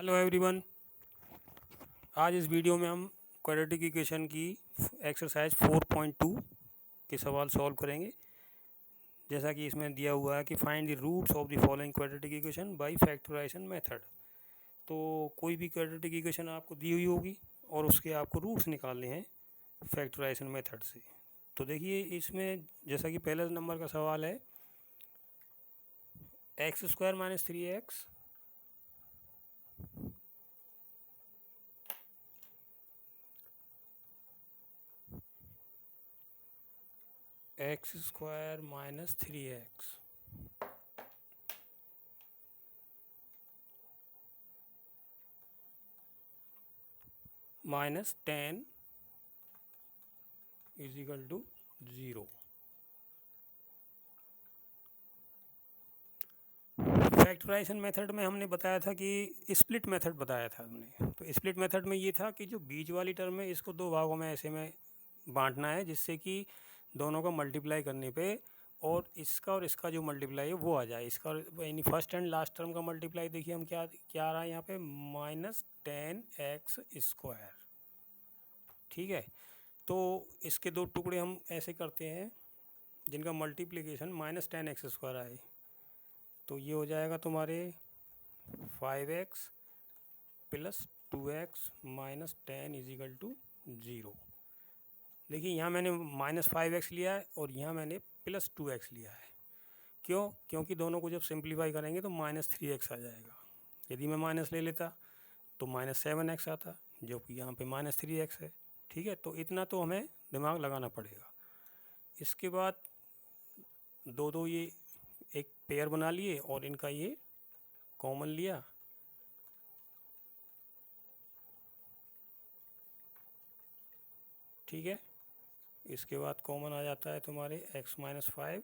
Hello everyone. आज इस video में हम क्वाड्रेटिक इक्वेशन की एक्सरसाइज 4.2 के सवाल सॉल्व करेंगे। जैसा कि इसमें दिया हुआ है कि find the roots of the following quadratic equation by factorisation method. तो कोई भी क्वाड्रेटिक इक्वेशन आपको दी हुई होगी और उसके आपको रूट्स निकालने हैं फैक्टराइजेशन मेथड से। तो देखिए इसमें जैसा कि पहले नंबर का सवाल है x square minus 3x x square minus 3x minus 10 is equal to 0। Factorisation method में हमने बताया था कि स्प्लिट मेथड बताया था हमने। तो स्प्लिट मेथड में ये था कि जो बीच वाली टर्म है इसको दो भागों में ऐसे में बांटना है जिससे कि दोनों का मल्टीप्लाई करने पे और इसका जो मल्टीप्लाई है वो आ जाए। इसका यानी फर्स्ट एंड लास्ट टर्म का मल्टीप्लाई देखिए हम क्या क्या आ रहा है यहाँ पे -10x²। ठीक है, तो इसके दो टुकड़े हम ऐसे करते हैं जिनका मल्टीप्लिकेशन -10x² आए। तो ये हो जाएगा तुम्हारे 5x plus 2x minus 10 is equal to 0। देखिए यहाँ मैंने -5x लिया है और यहाँ मैंने प्लस 2x लिया है। क्यों? क्योंकि दोनों को जब सिंप्लीफाई करेंगे तो -3x आ जाएगा। यदि मैं माइनस ले लेता तो -7x आता, जो कि यहाँ पे -3x है। ठीक है, तो इतना तो हमें दिमाग लगाना पड़ेगा। इसके बाद दो दो ये एक पेयर बना लिए और इनका ये कॉमन लिया। ठीक है, इसके बाद कॉमन आ जाता है तुम्हारे x माइनस 5।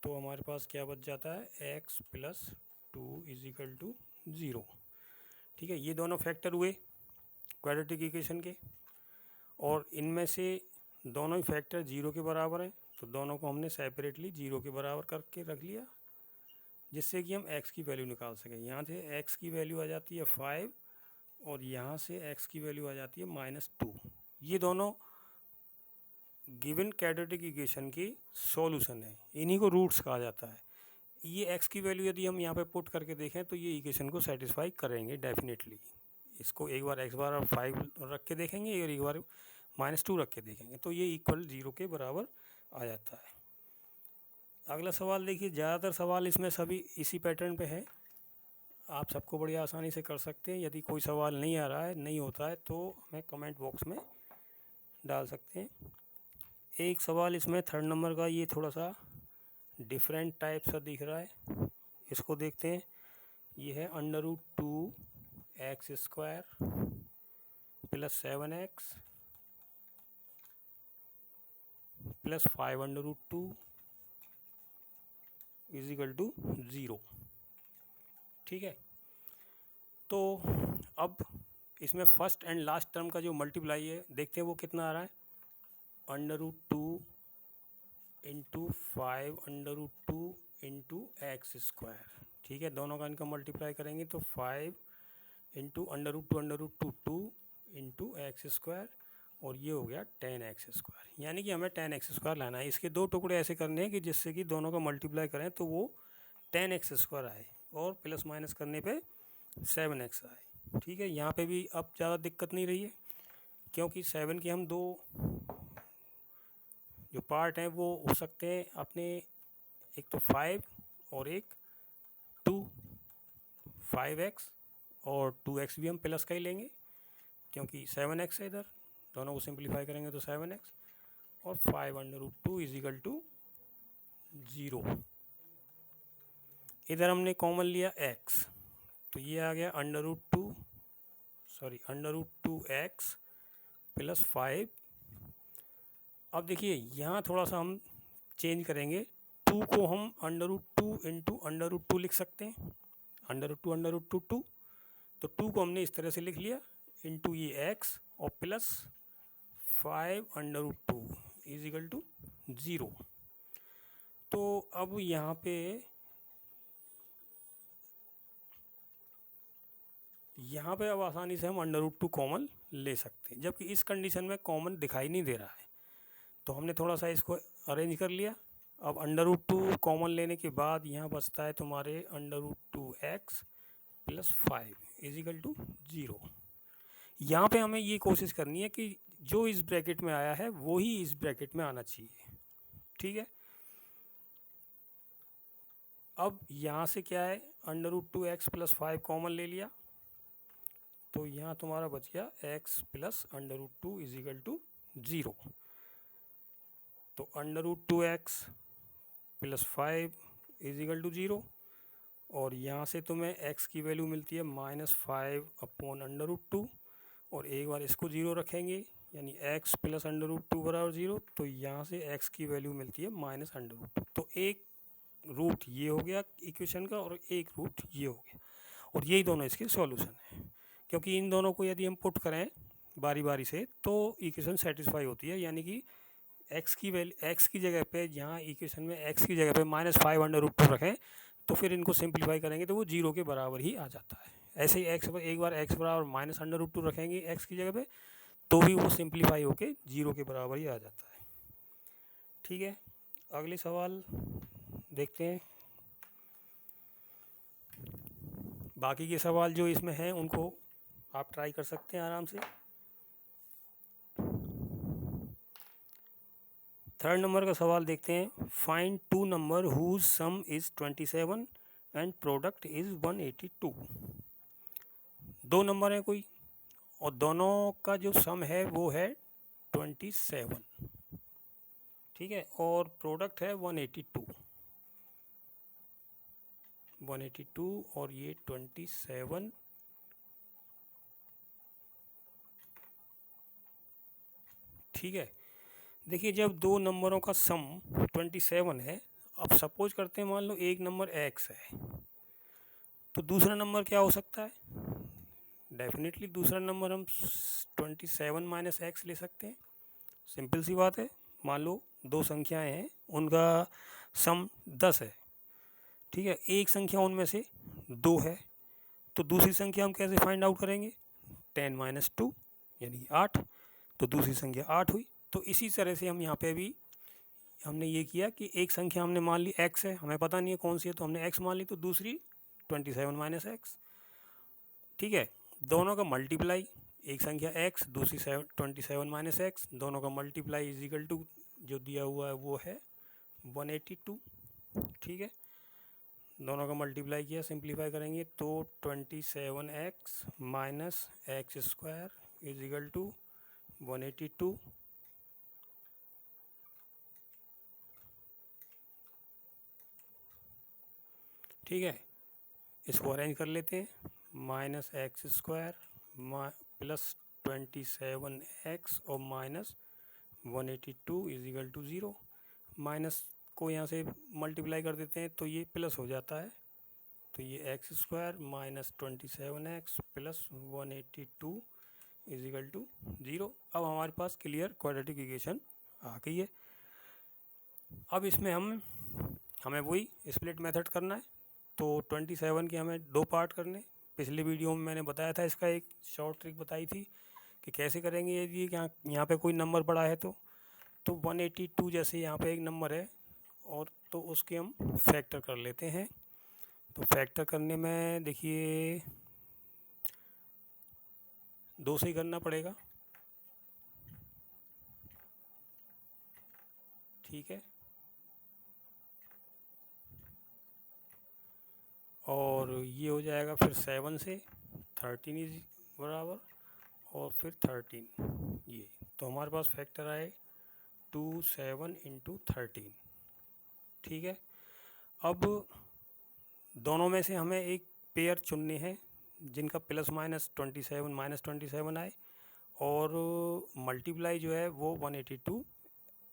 तो हमारे पास क्या बच जाता है x plus 2 is equal to 0। ठीक है, ये दोनों फैक्टर हुए क्वाड्रेटिक इक्वेशन के और इनमें से दोनों ही फैक्टर 0 के बराबर हैं। तो दोनों को हमने सेपरेटली 0 के बराबर करके रख लिया जिससे कि हम x की वैल्यू निकाल सकें। यहाँ से x की वैल्यू आ जाती है 5 और यहाँ से x की वैल्यू आ जाती है -2। ये दोनों गिवन क्वाड्रेटिक इक्वेशन की सॉल्यूशन है, इन्हीं को रूट्स कहा जाता है। ये x की वैल्यू यदि हम यहाँ पे पुट करके देखें तो ये इक्वेशन को सेटिस्फाई करेंगे डेफिनेटली। इसको एक बार x बार और 5 रख के देखेंगे और एक बार -2 रख के देखेंगे तो ये इक्वल 0 के बराबर आ जाता है। अगला सवाल देखिए, ज़्यादातर सवाल इसमें सभी इसी पैटर्न पे है। आप सबको बड़ी आसानी से कर सकते हैं। यदि कोई सवाल नहीं आ रहा है, नहीं होता है तो हमें कमेंट बॉक्स में डाल सकते हैं। एक सवाल इसमें थर्ड नंबर का ये थोड़ा सा डिफरेंट टाइप सा दिख रहा है, इसको देखते हैं। ये है √2x² plus 7x plus 5√2 is equal to 0। ठीक है, तो अब इसमें फर्स्ट एंड लास्ट टर्म का जो मल्टीप्लाई है देखते हैं वो कितना आ रहा है। √2 इंटू 5√2 इंटू x²। ठीक है, दोनों का इनका मल्टीप्लाई करेंगे तो 5 इंटू √2 2 इंटू x² और ये हो गया 10x²। यानी कि हमें 10x² लाना है। इसके दो टुकड़े ऐसे करने हैं कि जिससे कि दोनों का मल्टीप्लाई करें तो वो 10x² आए और प्लस माइनस करने पे 7x आए। ठीक है, यहाँ पे भी अब ज़्यादा दिक्कत नहीं रही है क्योंकि 7 के हम दो जो पार्ट हैं वो हो सकते हैं अपने, एक तो 5 और एक 2। 5x और 2x भी हम प्लस का ही लेंगे क्योंकि 7x है इधर, दोनों को सिंप्लीफाई करेंगे तो 7x और 5√2 इज इक्वल टू 0। इधर हमने कॉमन लिया x तो ये आ गया √2x प्लस 5। अब देखिए यहाँ थोड़ा सा हम चेंज करेंगे, 2 को हम √2 इंटू √2 लिख सकते हैं। √2 2, तो 2 को हमने इस तरह से लिख लिया इंटू ये x और प्लस 5√2 इज इक्वल टू 0। तो अब यहाँ पे यहाँ पे अब आसानी से हम √2 कॉमन ले सकते हैं, जबकि इस कंडीशन में कॉमन दिखाई नहीं दे रहा है। तो हमने थोड़ा सा इसको अरेंज कर लिया। अब √2 कॉमन लेने के बाद यहाँ बचता है तुम्हारे √2x + 5 = 0। यहाँ पे हमें ये कोशिश करनी है कि जो इस ब्रैकेट में आया है वो ही इस ब्रैकेट में आना चाहिए। ठीक है, अब यहाँ से क्या है, √2x + 5 कॉमन ले लिया, तो यहाँ तुम्हारा बच गया x + √2 = 0। तो √2x + 5 = 0, और यहाँ से तुम्हें x की वैल्यू मिलती है -5/√2, और एक बार इसको 0 रखेंगे यानी x + √2 = 0, तो यहाँ से x की वैल्यू मिलती है -√2। तो एक रूट ये हो गया इक्वेशन का और एक रूट ये हो गया, और यही दोनों इसके सॉल्यूशन है। क्योंकि इन दोनों को यदि हम पुट करें बारी बारी से तो इक्वेशन सेटिस्फाई होती है, यानी कि x की वैल्यू x की जगह पे, जहाँ इक्वेशन में x की जगह पे -5/√2 रखें तो फिर इनको सिंप्लीफाई करेंगे तो वो 0 के बराबर ही आ जाता है। ऐसे ही एक बार x बराबर -√2 रखेंगे x की जगह पे तो भी वो सिंप्लीफाई होके 0 के बराबर ही आ जाता है। ठीक है, अगले सवाल देखते हैं। बाकी के सवाल जो इसमें हैं उनको आप ट्राई कर सकते हैं आराम से। 3rd नंबर का सवाल देखते हैं। Find 2 number whose sum is 27 and product is 182। 2 number हैं कोई, और दोनों का जो सम है वो है 27, ठीक है, और प्रोडक्ट है 182 और ये 27। ठीक है, देखिए जब दो नंबरों का सम 27 है, अब सपोज करते हैं मान लो एक नंबर x है, तो दूसरा नंबर क्या हो सकता है? डेफिनेटली दूसरा नंबर हम 27 - x ले सकते हैं। सिंपल सी बात है, मान लो दो संख्याएं हैं उनका सम 10 है, ठीक है, एक संख्या उनमें से 2 है, तो दूसरी संख्या हम कैसे फाइंड आउट करेंगे? 10 - 2 यानी 8, तो दूसरी संख्या 8 हुई। तो इसी तरह से हम यहाँ पे भी हमने ये किया कि एक संख्या हमने मान ली x है, हमें पता नहीं है कौन सी है, तो हमने x मान ली, तो दूसरी 27 - x। ठीक है, दोनों का मल्टीप्लाई, एक संख्या x दूसरी 27 - x, दोनों का मल्टीप्लाई = जो दिया हुआ है वो है 182। ठीक है, दोनों का मल्टीप्लाई किया, सिंप्लीफाई करेंगे तो 27x - x² = 182। ठीक है, इसको अरेंज कर लेते हैं। -x² + 27x और -182 = 0। माइनस को यहाँ से मल्टीप्लाई कर देते हैं तो ये प्लस हो जाता है, तो ये x² - 27x + 182 = 0। अब हमारे पास क्लियर क्वाड्रेटिक इक्वेशन आ गई है। अब इसमें हमें वही स्प्लिट मेथड करना है, तो 27 के हमें 2 पार्ट करने। पिछले वीडियो में मैंने बताया था, इसका एक शॉर्ट ट्रिक बताई थी कि कैसे करेंगे यदि यहाँ पे कोई नंबर पड़ा है तो 182 जैसे यहाँ पे एक नंबर है और तो उसके हम फैक्टर कर लेते हैं। तो फैक्टर करने में देखिए 2 से ही करना पड़ेगा। ठीक है, और ये हो जाएगा फिर 7 से 13 इज बराबर, और फिर 13 ये, तो हमारे पास फैक्टर आए 27 × 13। ठीक है, अब दोनों में से हमें एक पेयर चुनने हैं जिनका +- 27 आए और मल्टीप्लाई जो है वो 182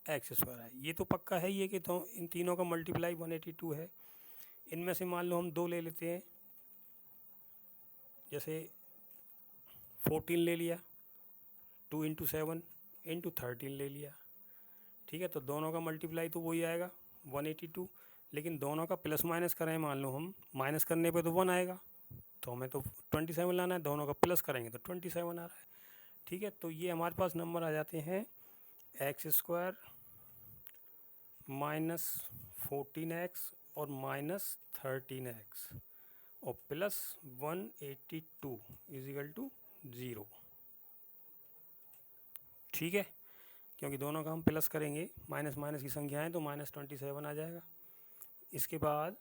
x² आए। ये तो पक्का है ये कि तो इन तीनों का मल्टीप्लाई 182 है। इनमें से मान लो हम 2 ले लेते हैं, जैसे 14 ले लिया, 2 × 7 × 13 ले लिया। ठीक है, तो दोनों का मल्टीप्लाई तो वही आएगा 182, लेकिन दोनों का प्लस माइनस करें मान लो हम, माइनस करने पे तो 1 आएगा, तो हमें तो 27 लाना है, दोनों का प्लस करेंगे तो 27 आ रहा है। ठीक है, तो ये हमारे पास नंबर आ जाते हैं एक्स स्क्वायर माइनस 14x और माइनस 13x और प्लस 182 इजिकल टू 0। ठीक है, क्योंकि दोनों का हम प्लस करेंगे, माइनस माइनस की संख्याएं, तो माइनस 27 आ जाएगा। इसके बाद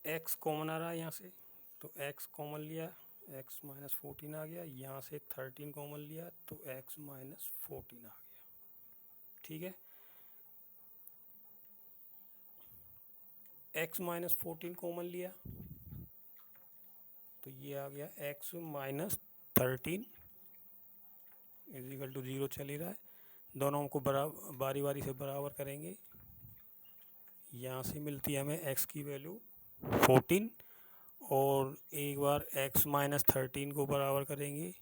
x कॉमन आ रहा है यहाँ से, तो x कॉमन लिया, x माइनस 14 आ गया। यहाँ से 13 कॉमन लिया तो x माइनस 14 आ गया। ठीक है, x माइनस 14 कॉमन लिया तो ये आ गया x माइनस 13 इजिकल टू 0 चल ही रहा है। दोनों को बराबर बारी बारी से बराबर करेंगे। यहाँ से मिलती है हमें x की वैल्यू 14 और एक बार x माइनस 13 को बराबर करेंगे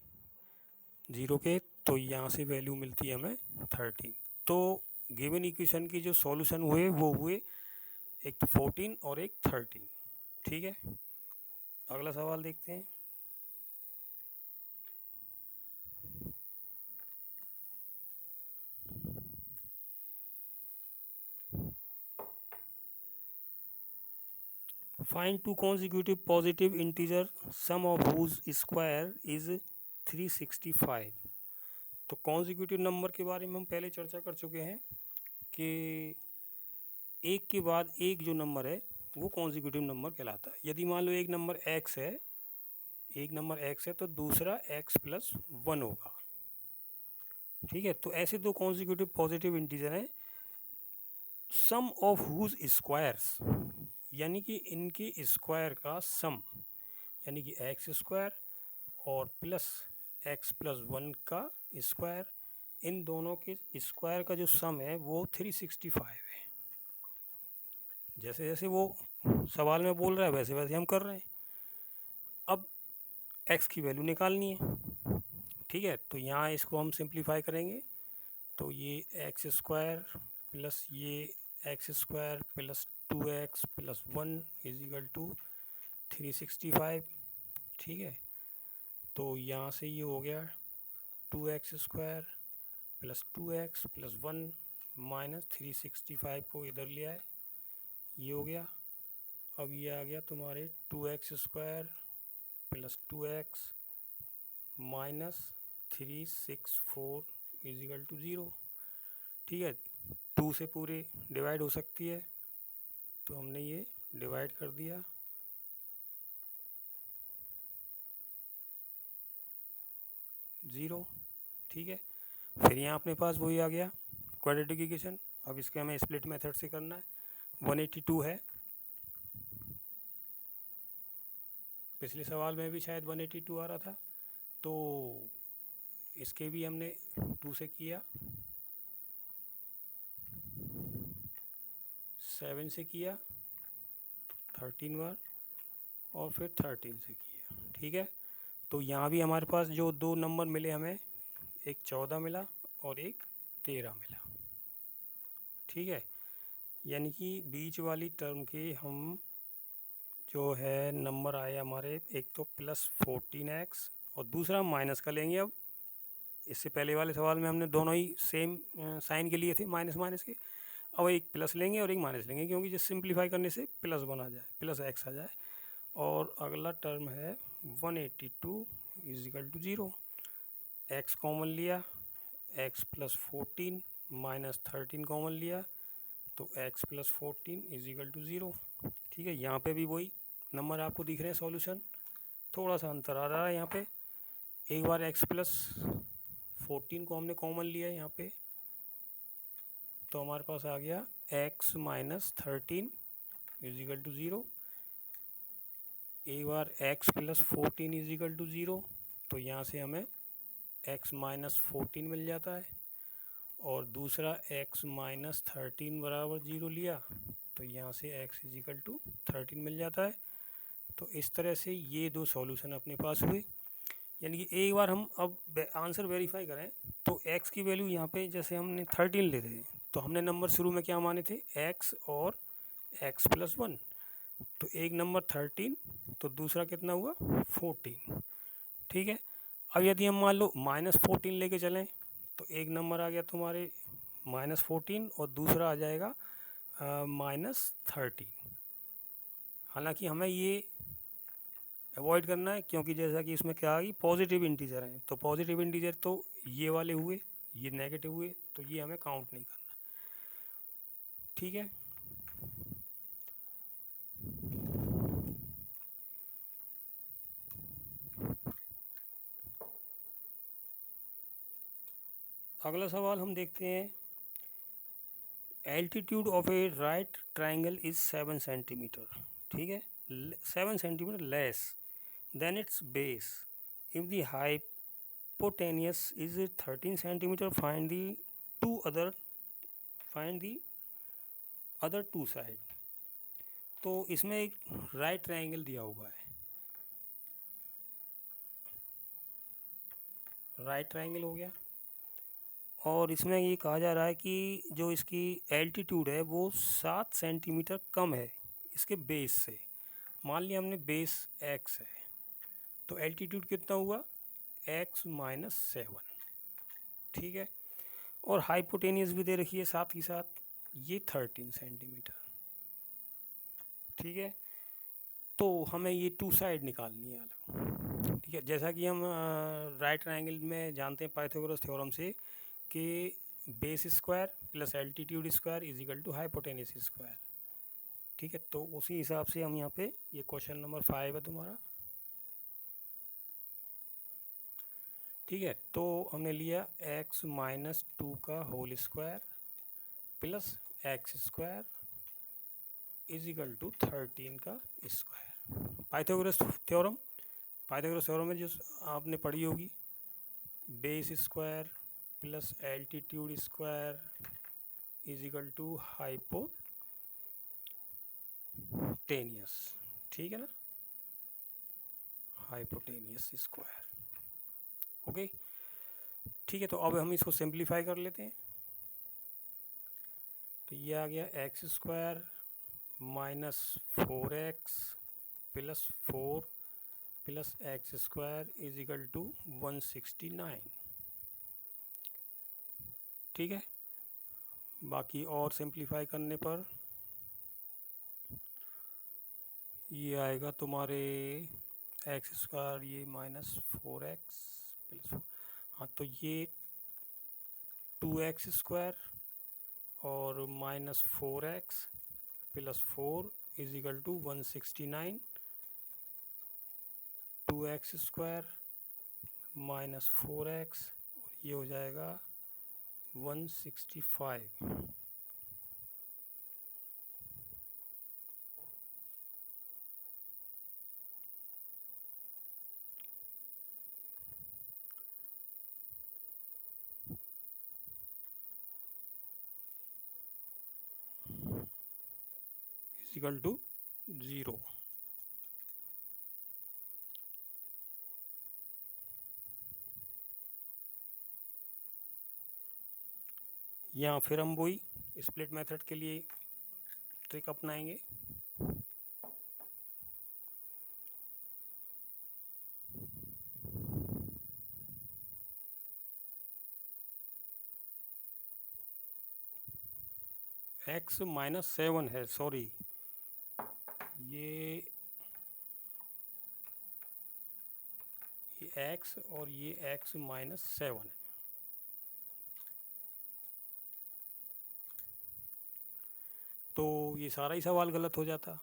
0 के, तो यहाँ से वैल्यू मिलती है हमें 13। तो गिवन इक्वेशन की जो सॉल्यूशन हुए वो हुए एक तो 14 और एक 13। ठीक है, अगला सवाल देखते हैं। Find two consecutive positive integer sum of whose square is 365। तो कॉन्जिक्यूटिव नंबर के बारे में हम पहले चर्चा कर चुके हैं कि एक के बाद एक जो नंबर है वो कॉन्जिक्यूटिव नंबर कहलाता है। यदि मान लो एक नंबर x है तो दूसरा x प्लस 1 होगा। ठीक है, तो ऐसे दो कॉन्जिक्यूटिव पॉजिटिव इंटीजर हैं सम ऑफ हुज स्क्वायर्स, यानी कि इनके स्क्वायर का सम, यानी कि एक्स स्क्वायर और प्लस एक्स प्लस 1 का स्क्वायर, इन दोनों के स्क्वायर का जो सम है वो 365 है। जैसे जैसे वो सवाल में बोल रहा है वैसे वैसे हम कर रहे हैं। अब x की वैल्यू निकालनी है। ठीक है, तो यहाँ इसको हम सिंप्लीफाई करेंगे तो ये एक्स स्क्वायर प्लस ये x square plus 2x plus 1 is equal to 365। ठीक है, तो यहाँ से ये हो गया 2x square plus 2x plus 1 minus 365 को इधर ले आए, ये हो गया। अब ये आ गया तुम्हारे 2x square plus 2x minus 364 is equal to 0। ठीक है, 2 से पूरे डिवाइड हो सकती है तो हमने ये डिवाइड कर दिया। ज़ीरो। ठीक है, फिर यहाँ अपने पास वही आ गया क्वाड्रेटिक इक्वेशन। अब इसके हमें स्प्लिट मेथड से करना है। 182 है, पिछले सवाल में भी शायद 182 आ रहा था, तो इसके भी हमने 2 से किया, 7 से किया 13 बार और फिर 13 से किया। ठीक है, तो यहाँ भी हमारे पास जो दो नंबर मिले हमें, एक 14 मिला और एक 13 मिला। ठीक है, यानी कि बीच वाली टर्म के हम जो है नंबर आए हमारे, एक तो प्लस 14x और दूसरा माइनस का लेंगे। अब इससे पहले वाले सवाल में हमने दोनों ही सेम साइन के लिए थे, माइनस माइनस के। अब एक प्लस लेंगे और एक माइनस लेंगे, क्योंकि जिस सिंप्लीफाई करने से प्लस बना जाए, प्लस x आ जाए। और अगला टर्म है 182 is equal to 0। x common लिया, x प्लस 14 माइनस 13 कॉमन लिया तो x plus 14 is equal to 0। ठीक है, यहाँ पे भी वही नंबर आपको दिख रहे हैं सॉल्यूशन, थोड़ा सा अंतर आ रहा है यहाँ पे। एक बार x प्लस 14 को हमने कॉमन लिया यहाँ पे, तो हमारे पास आ गया x minus 13 is equal to 0। एक बार x plus 14 is equal to 0, तो यहाँ से हमें x माइनस 14 मिल जाता है। और दूसरा x माइनस 13 बराबर 0 लिया तो यहाँ से x इज इक्वल टू 13 मिल जाता है। तो इस तरह से ये दो सॉल्यूशन अपने पास हुए। यानी कि एक बार हम अब आंसर वेरीफाई करें तो x की वैल्यू यहाँ पे जैसे हमने 13 ले रहे हैं तो हमने नंबर शुरू में क्या माने थे, x और x+1। तो एक नंबर 13, तो दूसरा कितना हुआ 14। ठीक है। अब यदि हम मान लो -14 लेके चलें तो एक नंबर आ गया तुम्हारे -14 और दूसरा आ जाएगा -13। हालांकि हमें ये अवॉइड करना है, क्योंकि जैसा कि इसमें क्या आ गई, पॉजिटिव इंटीजर हैं, तो पॉजिटिव इंटीजर तो ये वाले हुए, ये नेगेटिव हुए, तो ये हमें काउंट नहीं करना। ठीक है। अगला सवाल हम देखते हैं, altitude of A right triangle is 7 centimetre. ठीक है, 7 centimetre less than it's base if the hypotenuse is 13 centimeter. Find the other two side. तो इसमें एक राइट ट्रायंगल दिया हुआ है, राइट ट्रायंगल हो गया, और इसमें ये कहा जा रहा है कि जो इसकी एल्टीट्यूड है वो 7 सेंटीमीटर कम है इसके बेस से। मान लिया हमने बेस x है, तो एल्टीट्यूड कितना हुआ x-7। ठीक है, और हाइपोटेनियस भी दे रखी है साथ ही साथ, ये 13 सेंटीमीटर। ठीक है, तो हमें ये टू साइड निकालनी है अलग। ठीक है, जैसा कि हम राइट ट्रायंगल में जानते हैं पाइथागोरस थ्योरम से कि base square plus altitude square is equal to hypotenuse square. ठीक है, तो उसी हिसाब से हम यहाँ पे ये क्वेश्चन नंबर 5 है तुम्हारा। ठीक है, तो हमने लिया x-2 का whole square plus x² is equal to 13 का स्क्वायर। पाइथागोरस थ्योरम में जो आपने पढ़ी होगी, base square plus altitude square is equal to hypotenuse. ठीक है ना, हाइपोटेनियस स्क्वायर। ओके, ठीक है, तो अब हम इसको सिंप्लीफाई कर लेते हैं। तो ये आ गया x² -4x plus 4 plus x² is equal to 169। ठीक है, बाकी और सिंप्लीफाई करने पर ये आएगा तुम्हारे x², ये -4x प्लस 4, हाँ तो ये 2x² और -4x plus 4 is equal to 169। 2x² -4x और ये हो जाएगा 165। Equal to 0। यहाँ फिर हम वही स्प्लिट मेथड के लिए ट्रिक अपनाएंगे। x-7 है, सॉरी, ये x और ये x-7 है। तो ये सारा ही सवाल गलत हो जाता।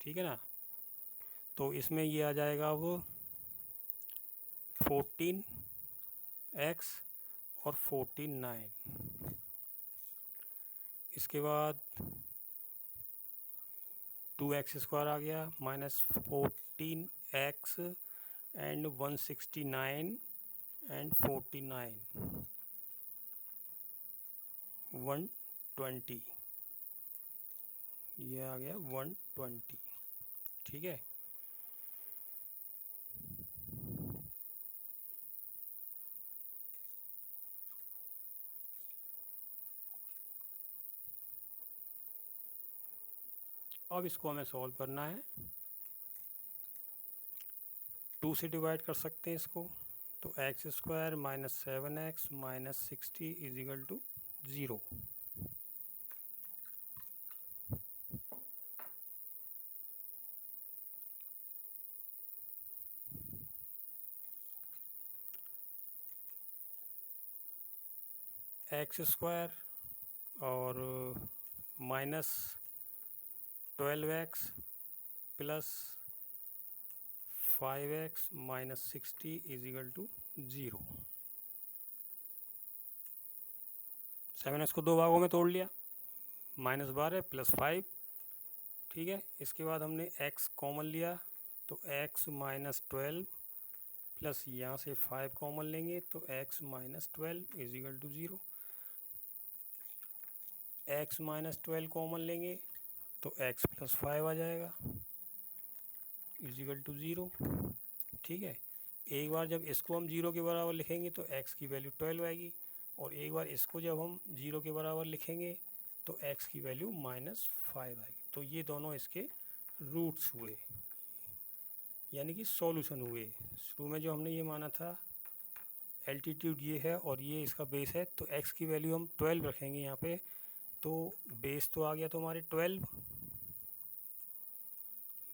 ठीक है ना, तो इसमें ये आ जाएगा अब 14x और 14-9। इसके बाद 2x² आ गया -14x एंड 169 एंड 49 120, ये आ गया 120। ठीक है, अब इसको हमें सॉल्व करना है। 2 से डिवाइड कर सकते हैं इसको, तो x square minus 7x minus 60 is equal to 0। X square और minus 12x plus 5x minus 60 is equal to 0। 7x को 2 भागों में तोड़ लिया, -12 प्लस 5, ठीक है। इसके बाद हमने x कॉमन लिया, तो x माइनस 12 प्लस यहाँ से 5 कॉमन लेंगे, तो x minus 12 is equal to 0। x minus 12 common लेंगे तो x प्लस 5 आ जाएगा इज इक्वल टू 0, ठीक है। एक बार जब इसको हम 0 के बराबर लिखेंगे तो x की वैल्यू 12 आएगी, और एक बार इसको जब हम 0 के बराबर लिखेंगे तो x की वैल्यू -5 आएगी। तो ये दोनों इसके रूट्स हुए, यानी कि सॉल्यूशन हुए। शुरू में जो हमने ये माना था एल्टीट्यूड ये है और ये इसका बेस है, तो x की वैल्यू हम 12 रखेंगे यहाँ पे, तो बेस तो आ गया तो हमारे 12,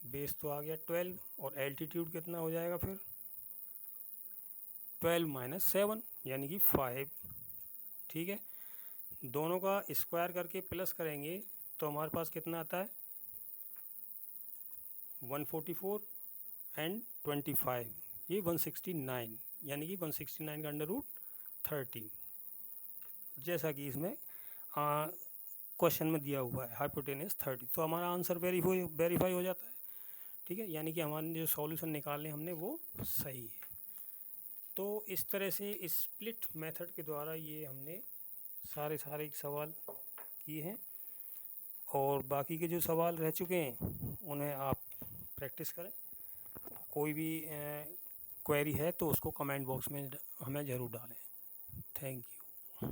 बेस तो आ गया 12, और एल्टीट्यूड कितना हो जाएगा फिर 12 माइनस 7 यानी कि 5, ठीक है। दोनों का स्क्वायर करके प्लस करेंगे तो हमारे पास कितना आता है 144 एंड 25, ये 169, यानी कि 169 का अंडर रूट 13, जैसा कि इसमें क्वेश्चन में दिया हुआ है हाइपोटेनस 30। तो हमारा आंसर वेरीफाई हो जाता है, ठीक है, यानी कि हमारे जो सॉल्यूशन निकाले हमने वो सही है। तो इस तरह से स्प्लिट मेथड के द्वारा ये हमने सारे सवाल किए हैं, और बाकी के जो सवाल रह चुके हैं उन्हें आप प्रैक्टिस करें। कोई भी क्वेरी है तो उसको कमेंट बॉक्स में हमें ज़रूर डालें। Thank you.